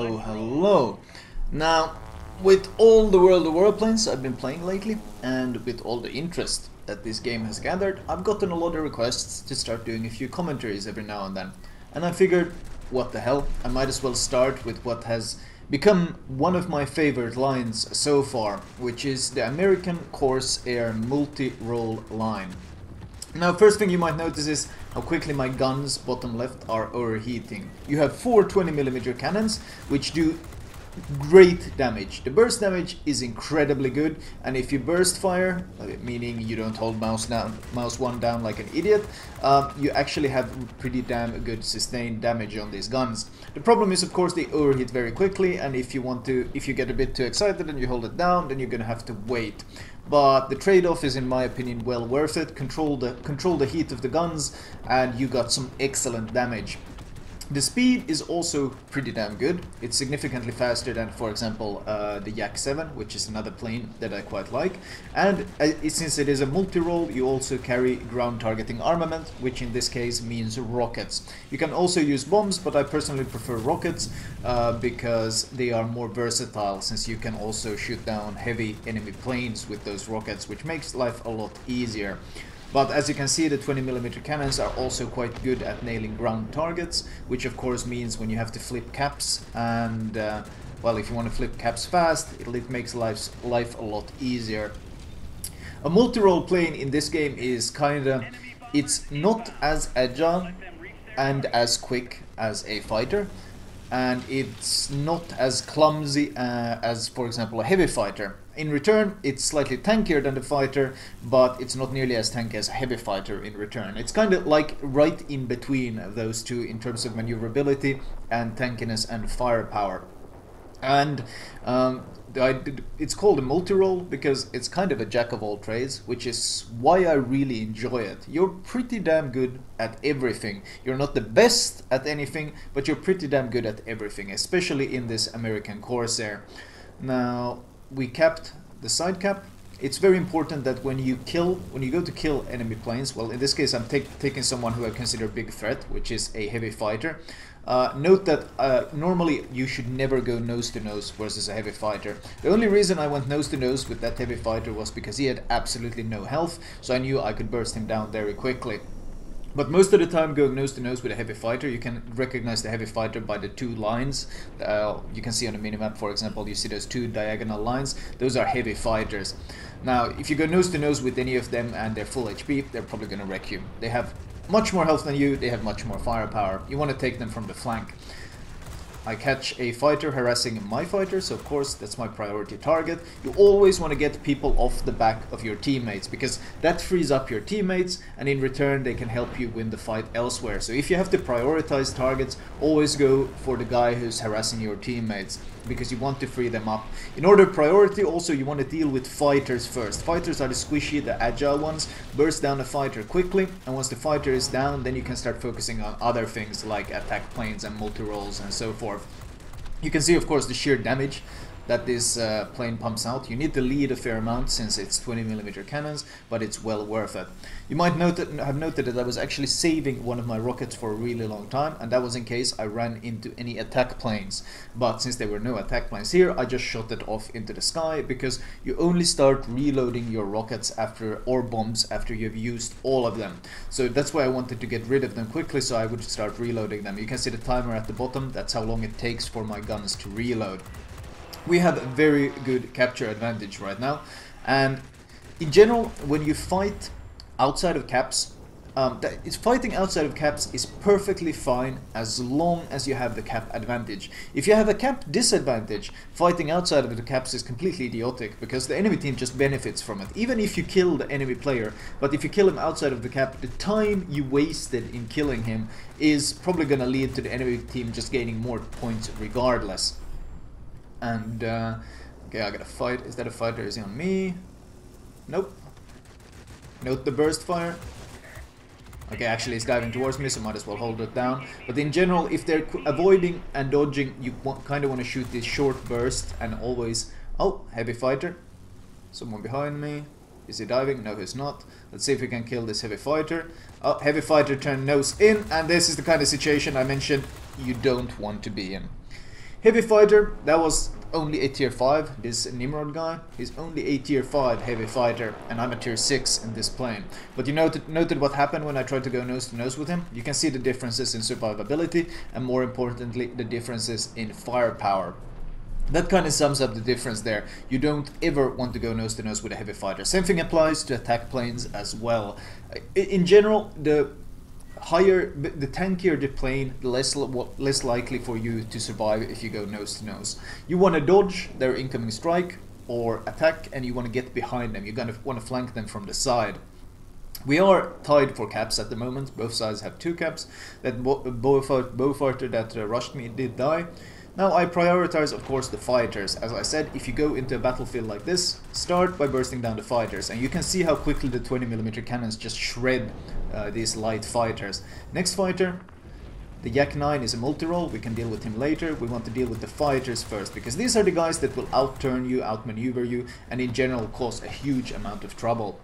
Hello. Now, with all the World of Warplanes I've been playing lately, and with all the interest that this game has gathered, I've gotten a lot of requests to start doing a few commentaries every now and then. And I figured, what the hell, I might as well start with what has become one of my favorite lines so far, which is the American Corsair Multirole line. Now, first thing you might notice is how quickly my guns, bottom left, are overheating. You have four 20mm cannons, which do great damage. The burst damage is incredibly good, and if you burst fire, meaning you don't hold mouse 1 down like an idiot, you actually have pretty damn good sustained damage on these guns. The problem is, of course, they overheat very quickly, and if you get a bit too excited and you hold it down, then you're gonna have to wait. But the trade-off is, in my opinion, well worth it. Control the heat of the guns, and you got some excellent damage. The speed is also pretty damn good. It's significantly faster than, for example, the Yak-7, which is another plane that I quite like. And since it is a multi-role, you also carry ground targeting armament, which in this case means rockets. You can also use bombs, but I personally prefer rockets because they are more versatile, since you can also shoot down heavy enemy planes with those rockets, which makes life a lot easier. But as you can see, the 20mm cannons are also quite good at nailing ground targets, which of course means when you have to flip caps, and well, if you want to flip caps fast, it makes life a lot easier. A multi-role plane in this game is it's not as agile and as quick as a fighter, and it's not as clumsy as, for example, a heavy fighter. In return, it's slightly tankier than the fighter, but it's not nearly as tanky as a heavy fighter in return. It's kind of like right in between those two in terms of maneuverability and tankiness and firepower. And it's called a multi-role because it's kind of a jack of all trades, which is why I really enjoy it. You're pretty damn good at everything. You're not the best at anything, but you're pretty damn good at everything, especially in this American Corsair. Now, we capped the side cap. It's very important that when you go to kill enemy planes, well, in this case I'm taking someone who I consider a big threat, which is a heavy fighter. Note that normally you should never go nose to nose versus a heavy fighter. The only reason I went nose to nose with that heavy fighter was because he had absolutely no health, so I knew I could burst him down very quickly. But most of the time, going nose to nose with a heavy fighter, you can recognize the heavy fighter by the two lines. You can see on the minimap, for example, you see those two diagonal lines. Those are heavy fighters. Now, if you go nose to nose with any of them and they're full HP, they're probably going to wreck you. They have much more health than you, they have much more firepower. You want to take them from the flank. I catch a fighter harassing my fighter, so of course that's my priority target. You always want to get people off the back of your teammates, because that frees up your teammates, and in return they can help you win the fight elsewhere. So if you have to prioritize targets, always go for the guy who's harassing your teammates, because you want to free them up. In order of priority, also you want to deal with fighters first. Fighters are the squishy, the agile ones. Burst down a fighter quickly, and once the fighter is down, then you can start focusing on other things like attack planes and multi-roles and so forth. You can see, of course, the sheer damage that this plane pumps out. You need to lead a fair amount since it's 20mm cannons, but it's well worth it. You might have noted that I was actually saving one of my rockets for a really long time, and that was in case I ran into any attack planes. But since there were no attack planes here, I just shot it off into the sky, because you only start reloading your rockets or bombs after you've used all of them. So that's why I wanted to get rid of them quickly, so I would start reloading them. You can see the timer at the bottom. That's how long it takes for my guns to reload. We have a very good capture advantage right now, and in general, when you fight outside of caps, fighting outside of caps is perfectly fine as long as you have the cap advantage. If you have a cap disadvantage, fighting outside of the caps is completely idiotic, because the enemy team just benefits from it, even if you kill the enemy player. But if you kill him outside of the cap, the time you wasted in killing him is probably gonna lead to the enemy team just gaining more points regardless. And okay, I gotta fight. Is that a fighter? Is he on me? Nope. Note the burst fire. Okay, actually he's diving towards me, so might as well hold it down. But in general, if they're avoiding and dodging, you kind of want to shoot this short burst and always... Oh, heavy fighter. Someone behind me. Is he diving? No, he's not. Let's see if we can kill this heavy fighter. Oh, heavy fighter turned nose in, and this is the kind of situation I mentioned you don't want to be in. Heavy fighter, that was only a tier 5, this Nimrod guy, he's only a tier 5 heavy fighter, and I'm a tier 6 in this plane. But you noted what happened when I tried to go nose to nose with him? You can see the differences in survivability, and more importantly, the differences in firepower. That kind of sums up the difference there. You don't ever want to go nose to nose with a heavy fighter. Same thing applies to attack planes as well. In general, the tankier the plane, the less likely for you to survive if you go nose to nose. You want to dodge their incoming strike or attack, and you want to get behind them. You're going to want to flank them from the side. We are tied for caps at the moment. Both sides have 2 caps. That bow fighter that rushed me did die. Now I prioritize, of course, the fighters. As I said, if you go into a battlefield like this, start by bursting down the fighters, and you can see how quickly the 20mm cannons just shred these light fighters. Next fighter, the Yak 9 is a multirole. We can deal with him later. We want to deal with the fighters first, because these are the guys that will outturn you, outmaneuver you, and in general cause a huge amount of trouble.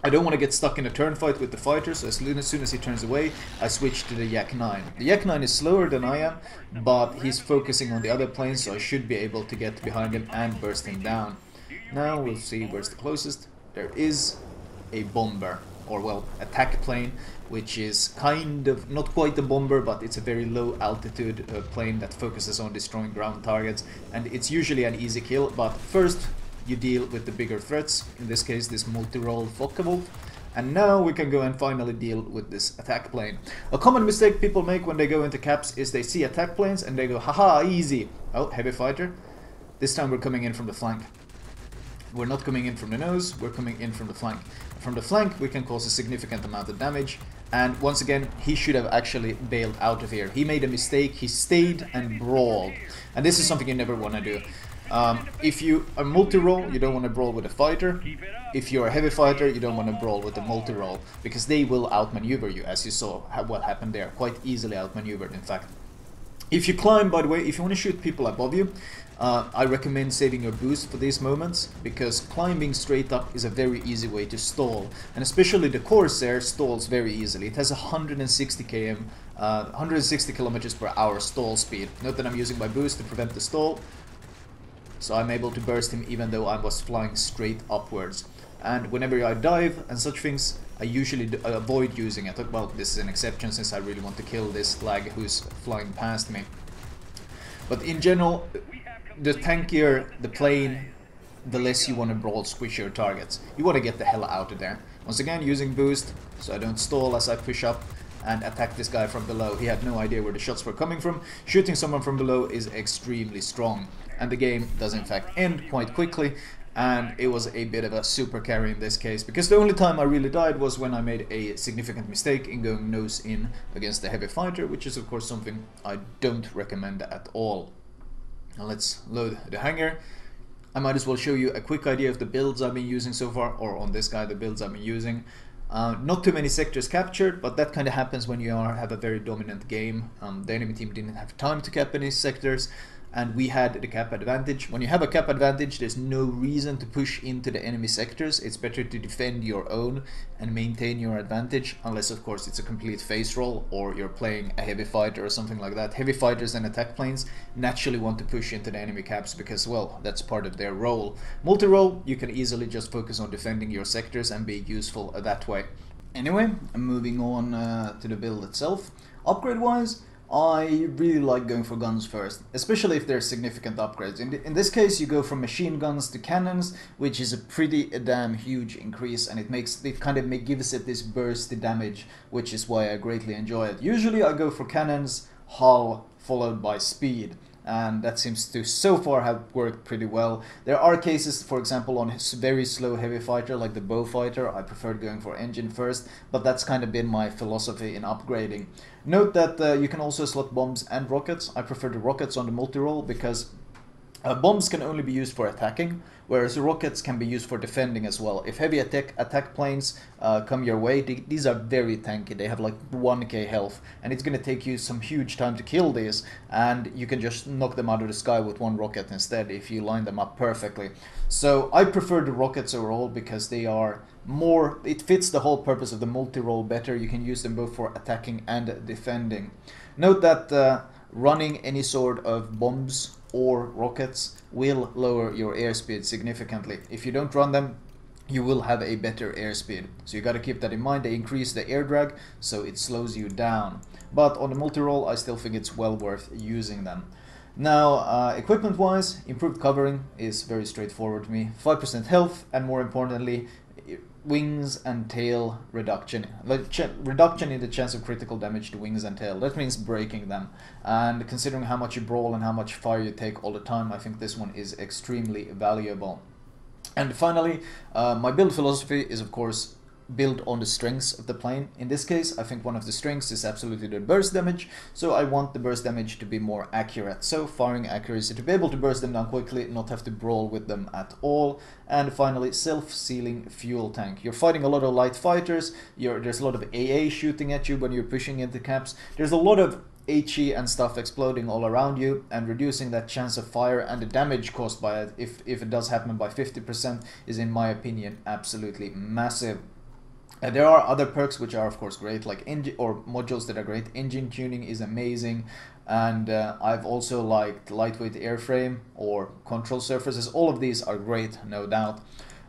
I don't want to get stuck in a turn fight with the fighter, so as soon as he turns away, I switch to the Yak 9. The Yak 9 is slower than I am, but he's focusing on the other planes, so I should be able to get behind him and burst him down. Now we'll see where's the closest. There is a bomber, or well, attack plane, which is kind of, not quite a bomber, but it's a very low altitude plane that focuses on destroying ground targets, and it's usually an easy kill, but first you deal with the bigger threats, in this case this multirole Fighter, and now we can go and finally deal with this attack plane. A common mistake people make when they go into caps is they see attack planes and they go, haha, easy. Oh, heavy fighter. This time we're coming in from the flank. We're not coming in from the nose, we're coming in from the flank. From the flank we can cause a significant amount of damage, and once again he should have actually bailed out of here. He made a mistake, he stayed and brawled, and this is something you never want to do. If you are multi-role, you don't want to brawl with a fighter. If you're a heavy fighter, you don't want to brawl with a multi-role, because they will outmaneuver you, as you saw what happened there. Quite easily outmaneuvered, in fact. If you climb, by the way, if you want to shoot people above you, I recommend saving your boost for these moments, because climbing straight up is a very easy way to stall, and especially the Corsair stalls very easily. It has 160 kilometers per hour stall speed. Note that I'm using my boost to prevent the stall, so I'm able to burst him even though I was flying straight upwards. And whenever I dive and such things, I usually avoid using it. Well, this is an exception since I really want to kill this lag who's flying past me. But in general, the tankier the plane, the less you want to brawl squish your targets. You want to get the hell out of there. Once again, using boost, so I don't stall as I push up and attack this guy from below. He had no idea where the shots were coming from. Shooting someone from below is extremely strong, and the game does in fact end quite quickly, and it was a bit of a super carry in this case, because the only time I really died was when I made a significant mistake in going nose in against the heavy fighter, which is of course something I don't recommend at all. Now let's load the hangar. I might as well show you a quick idea of the builds I've been using so far, or on this guy the builds I've been using. Not too many sectors captured, but that kind of happens when you have a very dominant game. The enemy team didn't have time to cap any sectors, and we had the cap advantage. When you have a cap advantage, there's no reason to push into the enemy sectors. It's better to defend your own and maintain your advantage, unless of course it's a complete face roll or you're playing a heavy fighter or something like that. Heavy fighters and attack planes naturally want to push into the enemy caps because, well, that's part of their role. Multi-role, you can easily just focus on defending your sectors and be useful that way. Anyway, I'm moving on to the build itself. Upgrade wise, I really like going for guns first, especially if there's significant upgrades. In this case, you go from machine guns to cannons, which is a pretty damn huge increase, and it gives it this bursty damage, which is why I greatly enjoy it. Usually I go for cannons, hull, followed by speed, and that seems to so far have worked pretty well. There are cases, for example, on very slow heavy fighter like the bow fighter, I preferred going for engine first, but that's kind of been my philosophy in upgrading. Note that you can also slot bombs and rockets. I prefer the rockets on the multi-role because bombs can only be used for attacking, whereas rockets can be used for defending as well. If heavy attack planes come your way, these are very tanky. They have like 1k health, and it's going to take you some huge time to kill these, and you can just knock them out of the sky with one rocket instead if you line them up perfectly. So I prefer the rockets overall because they are more, it fits the whole purpose of the multi-role better. You can use them both for attacking and defending. Note that running any sort of bombs or rockets will lower your airspeed significantly. If you don't run them, you will have a better airspeed. So you got to keep that in mind. They increase the air drag, so it slows you down. But on the multi-role, I still think it's well worth using them. Now, equipment wise, improved covering is very straightforward to me. 5% health, and more importantly, wings and tail reduction. Reduction in the chance of critical damage to wings and tail. That means breaking them. And considering how much you brawl and how much fire you take all the time, I think this one is extremely valuable. And finally, my build philosophy is, of course, build on the strengths of the plane. In this case, I think one of the strengths is absolutely the burst damage, so I want the burst damage to be more accurate. So firing accuracy, to be able to burst them down quickly, not have to brawl with them at all. And finally, self-sealing fuel tank. You're fighting a lot of light fighters, there's a lot of AA shooting at you when you're pushing into caps, there's a lot of HE and stuff exploding all around you, and reducing that chance of fire and the damage caused by it, if it does happen, by 50% is, in my opinion, absolutely massive. There are other perks which are of course great, like modules that are great. Engine tuning is amazing, and I've also liked lightweight airframe or control surfaces. All of these are great, no doubt.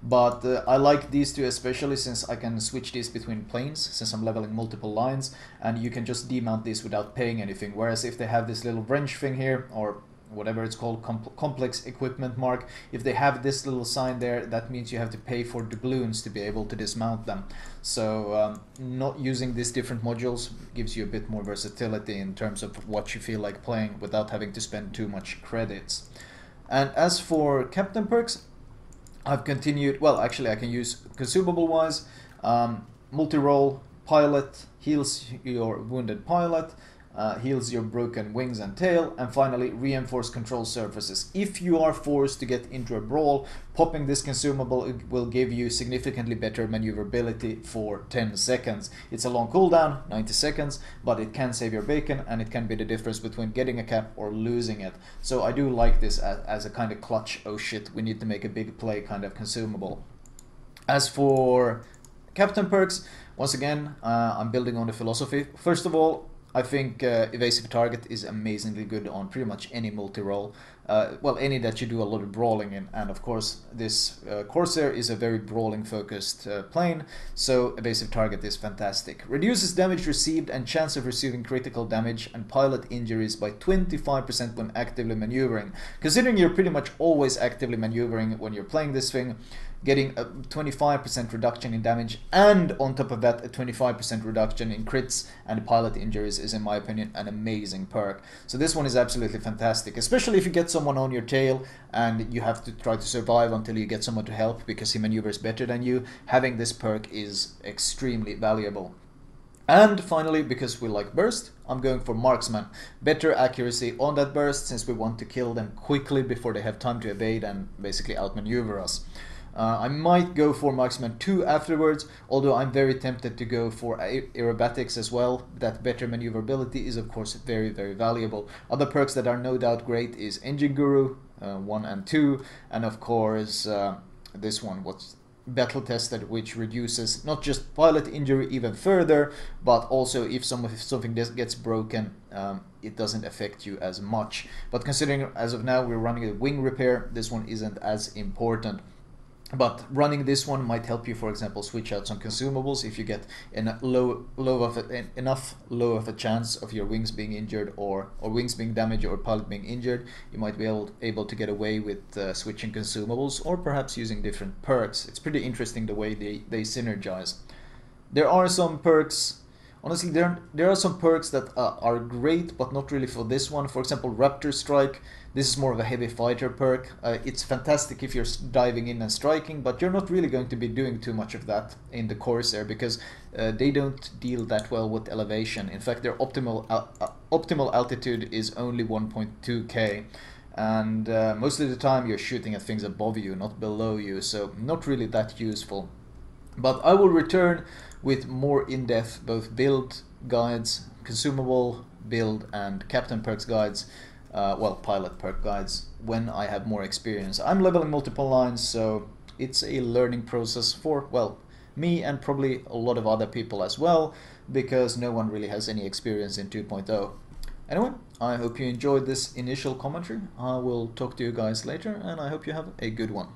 But I like these two especially since I can switch these between planes, since I'm leveling multiple lines, and you can just demount these without paying anything. Whereas if they have this little wrench thing here, or whatever it's called, complex equipment mark, if they have this little sign there, that means you have to pay for doubloons to be able to dismount them. So not using these different modules gives you a bit more versatility in terms of what you feel like playing without having to spend too much credits. And as for captain perks, I've continued, well actually I can use consumable wise, multi-role pilot heals your wounded pilot, heals your broken wings and tail, and finally reinforced control surfaces. If you are forced to get into a brawl, popping this consumable will give you significantly better maneuverability for 10 seconds. It's a long cooldown, 90 seconds, but it can save your bacon, and it can be the difference between getting a cap or losing it. So I do like this as a kind of clutch, oh shit, we need to make a big play kind of consumable. As for captain perks, once again, I'm building on the philosophy. First of all, I think evasive target is amazingly good on pretty much any multi-role. Well, any that you do a lot of brawling in, and of course this Corsair is a very brawling focused plane, so evasive target is fantastic. Reduces damage received and chance of receiving critical damage and pilot injuries by 25% when actively maneuvering. Considering you're pretty much always actively maneuvering when you're playing this thing, getting a 25% reduction in damage, and on top of that a 25% reduction in crits and pilot injuries is, in my opinion, an amazing perk. So this one is absolutely fantastic, especially if you get someone on your tail and you have to try to survive until you get someone to help because he maneuvers better than you. Having this perk is extremely valuable. And finally, because we like burst, I'm going for Marksman. Better accuracy on that burst, since we want to kill them quickly before they have time to evade and basically outmaneuver us. I might go for Marksman 2 afterwards, although I'm very tempted to go for aerobatics as well. That better maneuverability is of course very, very valuable. Other perks that are no doubt great is Engine Guru 1 and 2, and of course this one, what's battle tested, which reduces not just pilot injury even further, but also if something gets broken, it doesn't affect you as much. But considering as of now we're running a wing repair, this one isn't as important. But running this one might help you, for example, switch out some consumables if you get enough low of a chance of your wings being injured or wings being damaged or pilot being injured. You might be able to get away with switching consumables, or perhaps using different perks. It's pretty interesting the way they synergize. There are some perks. Honestly, there are some perks that are great, but not really for this one. For example, Raptor Strike. This is more of a heavy fighter perk. It's fantastic if you're diving in and striking, but you're not really going to be doing too much of that in the Corsair because they don't deal that well with elevation. In fact, their optimal altitude is only 1.2k, and most of the time you're shooting at things above you, not below you, so not really that useful. But I will return with more in-depth both build guides, consumable build and captain perks guides, well, pilot perk guides, when I have more experience. I'm leveling multiple lines, so it's a learning process for, well, me and probably a lot of other people as well, because no one really has any experience in 2.0. Anyway, I hope you enjoyed this initial commentary. I will talk to you guys later, and I hope you have a good one.